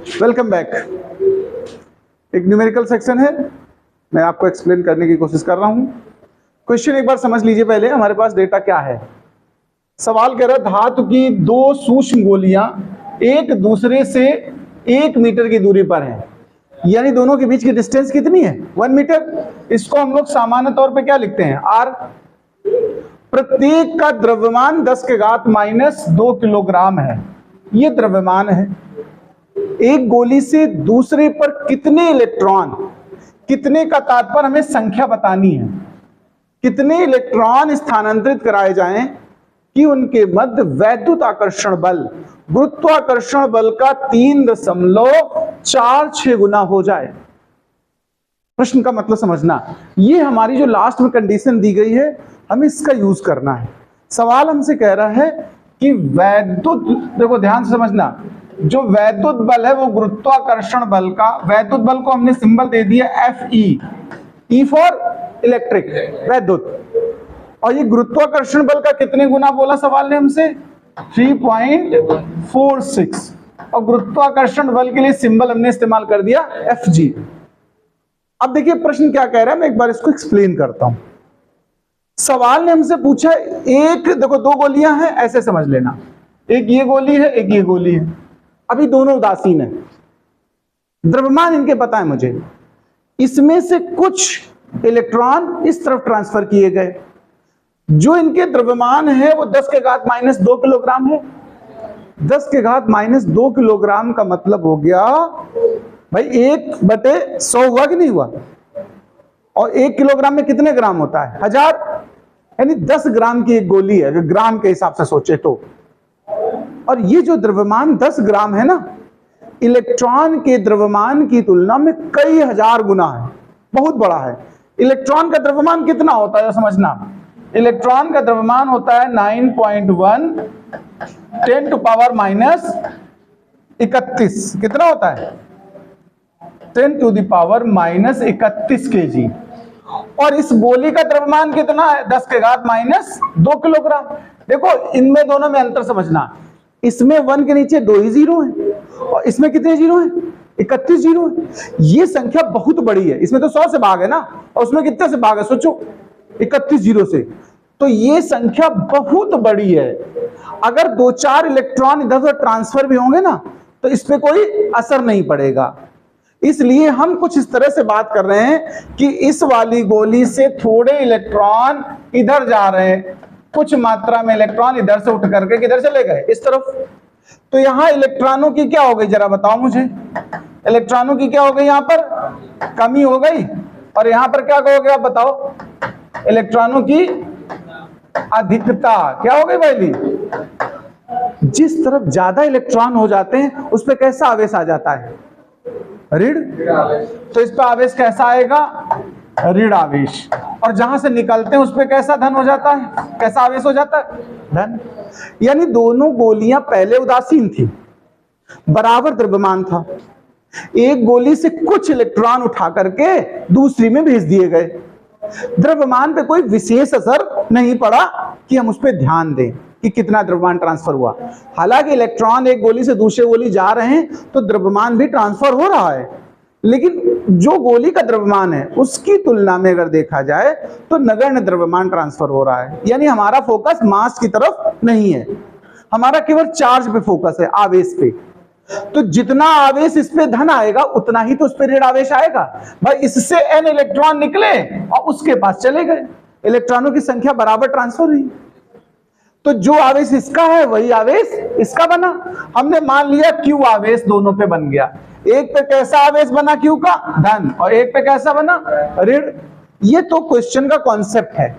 Welcome back. एक numerical section है, मैं आपको एक्सप्लेन करने की कोशिश कर रहा हूं। क्वेश्चन एक बार समझ लीजिए पहले, हमारे पास डेटा क्या है। सवाल कह रहा है धातु की दो सूक्ष्म गोलियां एक दूसरे से 1 मीटर की दूरी पर हैं, यानी दोनों के बीच की डिस्टेंस कितनी है 1 मीटर। इसको हम लोग सामान्य तौर पे क्या लिखते हैं, आर। प्रत्येक का द्रव्यमान 10 के घात -2 किलोग्राम है। ये द्रव्यमान है। एक गोली से दूसरे पर कितने इलेक्ट्रॉन, कितने का तात्पर्य हमें संख्या बतानी है, कितने इलेक्ट्रॉन स्थानांतरित कराए जाएं कि उनके मध्य वैद्युत आकर्षण बल गुरुत्वाकर्षण बल का 3.46 गुना हो जाए। प्रश्न का मतलब समझना, ये हमारी जो लास्ट में कंडीशन दी गई है, हमें इसका यूज करना है। सवाल हमसे कह रहा है कि वैद्युत, देखो ध्यान से समझना, जो वैद्युत बल है वो गुरुत्वाकर्षण बल का, वैद्युत बल को हमने सिंबल दे दिया Fe, E फॉर इलेक्ट्रिक, वैद्युत। और ये गुरुत्वाकर्षण बल का कितने गुना बोला सवाल ने हमसे, 3.46। और गुरुत्वाकर्षण बल के लिए सिंबल हमने इस्तेमाल कर दिया Fg। अब देखिए प्रश्न क्या कह रहा है, मैं एक बार इसको एक्सप्लेन करता हूं। सवाल ने हमसे पूछा, एक देखो दो गोलियां हैं, ऐसे समझ लेना, एक ये गोली है एक ये गोली है, अभी दोनों उदासीन है, द्रव्यमान इनके पता है मुझे। इसमें से कुछ इलेक्ट्रॉन इस तरफ ट्रांसफर किए गए, जो इनके द्रव्यमान है वो 10 के घात -2 किलोग्राम है। 10 के घात -2 किलोग्राम का मतलब हो गया भाई 1/100 हुआ कि नहीं हुआ। और 1 किलोग्राम में कितने ग्राम होता है, 1000, यानी 10 ग्राम की एक गोली है अगर ग्राम के हिसाब से सोचे तो। और ये जो द्रव्यमान 10 ग्राम है ना, इलेक्ट्रॉन के द्रव्यमान की तुलना में कई हजार गुना है, बहुत बड़ा है। इलेक्ट्रॉन का द्रव्यमान कितना होता है समझना, इलेक्ट्रॉन का द्रव्यमान होता है 9.1 10 टू पावर -31। कितना होता है, 10 टू द पावर -31 kg। और इस गोली का द्रव्यमान कितना है, 10 के घात -2 किलोग्राम। देखो इनमें दोनों में अंतर समझना, इसमें 1 के नीचे 2 ही जीरो हैं और इसमें कितने जीरो हैं, 31 जीरो है। ये संख्या बहुत बड़ी है, इसमें तो 100 से भाग है ना, और उसमें कितने से भाग है सोचो, 31 जीरो से। तो ये संख्या बहुत बड़ी है। अगर 2-4 इलेक्ट्रॉन इधर उधर ट्रांसफर भी होंगे ना, तो इस पे कोई असर नहीं पड़ेगा। इसलिए हम कुछ इस तरह से बात कर रहे हैं कि इस वाली गोली से थोड़े इलेक्ट्रॉन इधर जा रहे हैं, कुछ मात्रा में इलेक्ट्रॉन इधर से उठ करके किधर चले गए, इस तरफ। तो यहां इलेक्ट्रॉनों की क्या हो गई, जरा बताओ मुझे, इलेक्ट्रॉनों की क्या हो गई, यहां पर कमी हो गई। और यहां पर क्या हो गया बताओ, इलेक्ट्रॉनों की अधिकता क्या हो गई भाई। जिस तरफ ज्यादा इलेक्ट्रॉन हो जाते हैं उस पर कैसा आवेश आ जाता है, ऋण। तो इस पर आवेश कैसा आएगा, ऋण आवेश। और जहां से निकलते हैं उस पर कैसा धन हो जाता है, कैसा आवेश हो जाता है, धन। यानी दोनों गोलियां पहले उदासीन थी, बराबर द्रव्यमान था। एक गोली से कुछ इलेक्ट्रॉन उठा करके दूसरी में भेज दिए गए, द्रव्यमान पे कोई विशेष असर नहीं पड़ा कि हम उस पर ध्यान दें कि कितना द्रव्यमान ट्रांसफर हुआ। हालांकि इलेक्ट्रॉन एक गोली से दूसरे गोली जा रहे हैं तो द्रव्यमान भी ट्रांसफर हो रहा है, लेकिन जो गोली का द्रव्यमान है उसकी तुलना में अगर देखा जाए तो नगण्य द्रव्यमान ट्रांसफर हो रहा है। यानी हमारा फोकस मास की तरफ नहीं है, हमारा केवल चार्ज पे फोकस है, आवेश पे। तो जितना आवेश इस पे धन आएगा उतना ही तो उस पे ऋण आवेश आएगा। भाई इससे n इलेक्ट्रॉन निकले और उसके पास चले गए, इलेक्ट्रॉनों की संख्या बराबर ट्रांसफर हुई। तो जो आवेश इसका है वही आवेश इसका बना। हमने मान लिया Q आवेश दोनों पे बन गया, एक पे कैसा आवेश बना Q का, धन, और एक पे कैसा बना, ऋण। ये तो क्वेश्चन का कॉन्सेप्ट है।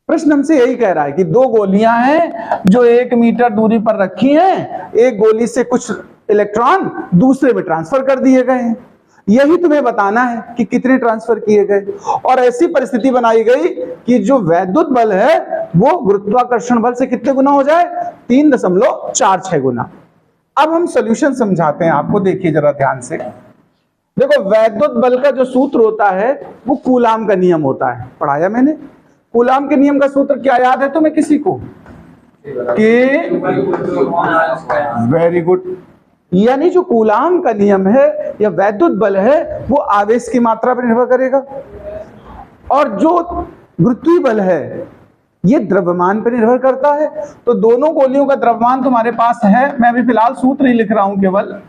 प्रश्न हमसे यही कह रहा है कि दो गोलियां हैं जो 1 मीटर दूरी पर रखी हैं, एक गोली से कुछ इलेक्ट्रॉन दूसरे में ट्रांसफर कर दिए गए हैं। यही तुम्हें बताना है कि कितने ट्रांसफर किए गए। और ऐसी परिस्थिति बनाई गई कि जो वैद्युत बल है वो गुरुत्वाकर्षण बल से कितने गुना हो जाए, 3.46 गुना। अब हम सॉल्यूशन समझाते हैं आपको, देखिए जरा ध्यान से। देखो वैद्युत बल का जो सूत्र होता है वो कूलाम का नियम होता है, पढ़ाया मैंने। कूलाम के नियम का सूत्र क्या याद है तुम्हें किसी को, कि वेरी गुड, यानी जो कूलाम का नियम है या वैद्युत बल है वो आवेश की मात्रा पर निर्भर करेगा, और जो गुरुत्वीय बल है ये द्रव्यमान पर निर्भर करता है। तो दोनों गोलियों का द्रव्यमान तुम्हारे पास है, मैं अभी फिलहाल सूत्र ही लिख रहा हूं, केवल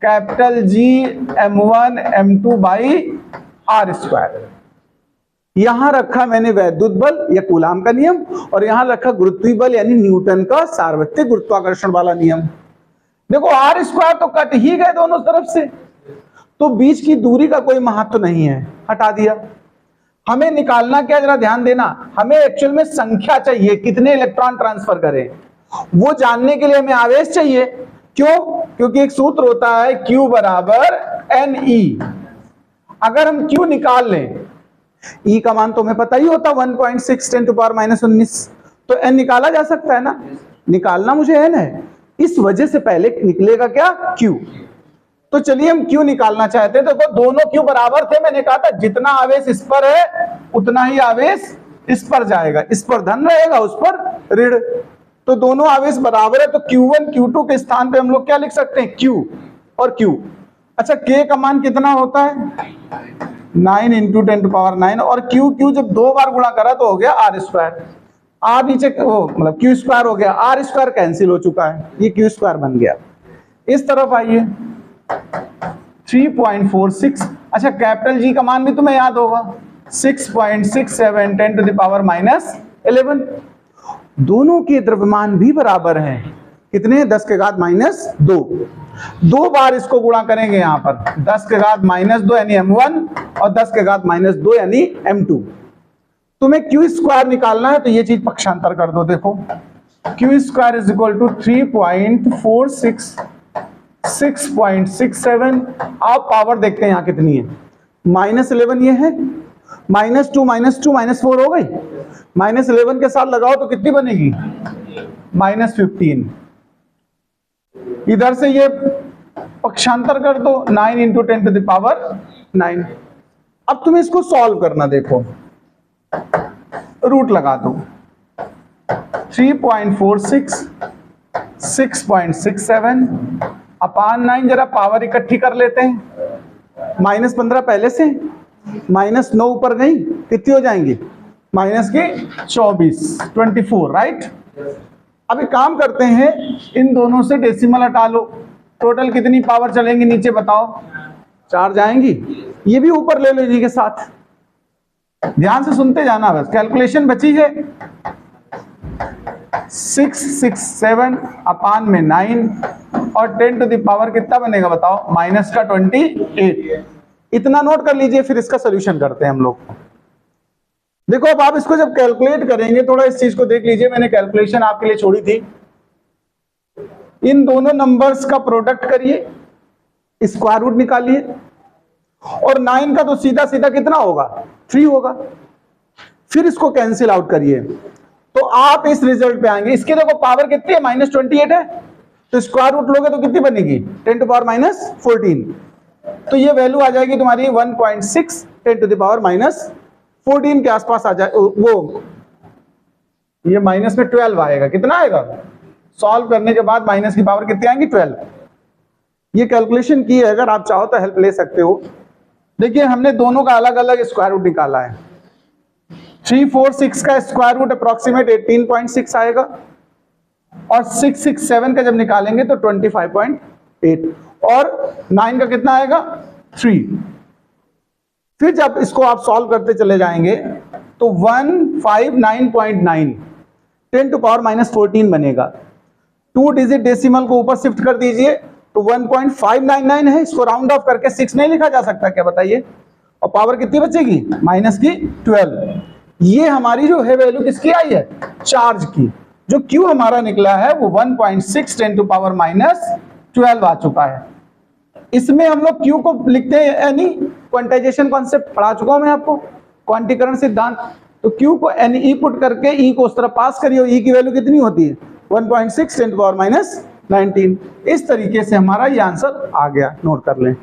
capital G m1 m2 by r square. यहां रखा मैंने वैद्युत बल या कूलाम का नियम, और यहां रखा गुरुत्वीय बल यानी न्यूटन का सार्वत्रिक गुरुत्वाकर्षण वाला नियम। देखो आर स्क्वायर तो कट ही गए दोनों तरफ से, तो बीच की दूरी का कोई महत्व नहीं है, हटा दिया। हमें निकालना क्या, जरा ध्यान देना, हमें एक्चुअल में संख्या चाहिए, कितने इलेक्ट्रॉन ट्रांसफर करें, वो जानने के लिए हमें आवेश चाहिए। क्यों? क्योंकि एक सूत्र होता है Q बराबर NE। अगर हम Q निकाल लें, E का मान तो हमें पता ही होता 1.6 10⁻⁻19, तो N निकाला जा सकता है ना, निकालना मुझे N है, इस वजह से पहले निकलेगा क्या, Q। तो चलिए हम Q निकालना चाहते हैं, तो दोनों Q बराबर थे, मैंने कहा था जितना आवेश इस पर है उतना ही आवेश इस पर जाएगा, इस पर धन रहेगा उस पर ऋण, तो दोनों आवेश बराबर है। तो Q1 Q2 के स्थान पे हम लोग क्या लिख सकते हैं, Q और Q। अच्छा K का मान कितना होता है, 9 × 10⁹, और Q जब दो बार गुणा करा तो हो गया R स्क्वायर, R नीचे मतलब Q स्क्वायर हो गया, R स्क्वायर कैंसिल हो चुका है, ये Q स्क्वायर बन गया। इस तरफ आइए 3.46। अच्छा कैपिटल G का मान भी तुम्हें याद होगा 6.67 10⁻11। दोनों के द्रव्यमान भी बराबर हैं, कितने, 10⁻²। दो बार इसको गुणा करेंगे यहां पर, 10⁻² यानी m1 और 10⁻² यानी m2। तुम्हें Q स्क्वायर निकालना है तो ये चीज पक्षांतर कर दो, देखो Q square is equal to 3.46 6.67। आप पावर देखते हैं यहां कितनी है, -11 ये है, -2 -4 हो गई, -11 के साथ लगाओ तो कितनी बनेगी, -15। इधर से ये पक्षांतर कर दो, 9 × 10⁹9। अब तुम्हें इसको सॉल्व करना, देखो रूट लगा दो, 3.46 6.67 अपान 9, जरा पावर इकट्ठी कर लेते हैं, -15 पहले से, -9 ऊपर गई, कितनी हो जाएंगी, -24 राइट। अब एक काम करते हैं, इन दोनों से डेसिमल हटा लो, टोटल कितनी पावर चलेंगी नीचे बताओ, 4 जाएंगी, ये भी ऊपर ले लो इन्हीं के साथ, ध्यान से सुनते जाना, बस कैलकुलेशन बची है 667 अपान में 9 और 10⁻, कितना बनेगा बताओ, -28। इतना नोट कर लीजिए, फिर इसका सोल्यूशन करते हैं हम लोग। देखो अब आप इसको जब कैलकुलेट करेंगे, थोड़ा इस चीज को देख लीजिए, मैंने कैलकुलेशन आपके लिए छोड़ी थी। इन दोनों नंबर्स का प्रोडक्ट करिए, स्क्वायर रूट निकालिए, और 9 का तो सीधा सीधा कितना होगा, 3 होगा, फिर इसको कैंसिल आउट करिए तो आप इस रिजल्ट पे आएंगे। इसकी देखो पावर कितनी है, -28 है, तो स्क्वायर रूट लोगे तो कितनी बनेगी, 10⁻14। तो ये वैल्यू आ जाएगी तुम्हारी 1.6 10⁻14 के आसपास आ जाए, वो ये माइनस में 12 आएगा, कितना आएगा, सॉल्व करने के बाद माइनस की पावर कितनी आएंगी, 12। ये कैलकुलेशन की है, अगर आप चाहो तो हेल्प ले सकते हो। देखिए हमने दोनों का अलग अलग स्क्वायर रूट निकाला है, 346 का स्क्वायर रूट अप्रोक्सीमेट 18.6 आएगा, और 667 का जब निकालेंगे तो 25.8, और 9 का कितना आएगा, 3। फिर जब इसको आप सॉल्व करते चले जाएंगे तो 159.9 10⁻14 बनेगा। 2 डिजिट डेसिमल को ऊपर शिफ्ट कर दीजिए तो 1.599 है, इसको राउंड ऑफ करके 6 नहीं लिखा जा सकता क्या बताइए, और पावर कितनी बचेगी, -12। ये हमारी जो है वैल्यू किसकी आई है, चार्ज की। जो Q हमारा निकला है वो 1.6 10⁻12 आ चुका है। इसमें हम लोग Q को लिखते हैं यानी क्वांटाइजेशन कॉन्सेप्ट पढ़ा चुका हूं मैं आपको, क्वांटीकरण सिद्धांत। तो Q को Ne पुट करके E को उस तरफ पास करिए, E की वैल्यू कितनी होती है, 1.6 10⁻19। इस तरीके से हमारा ये आंसर आ गया, नोट कर लें।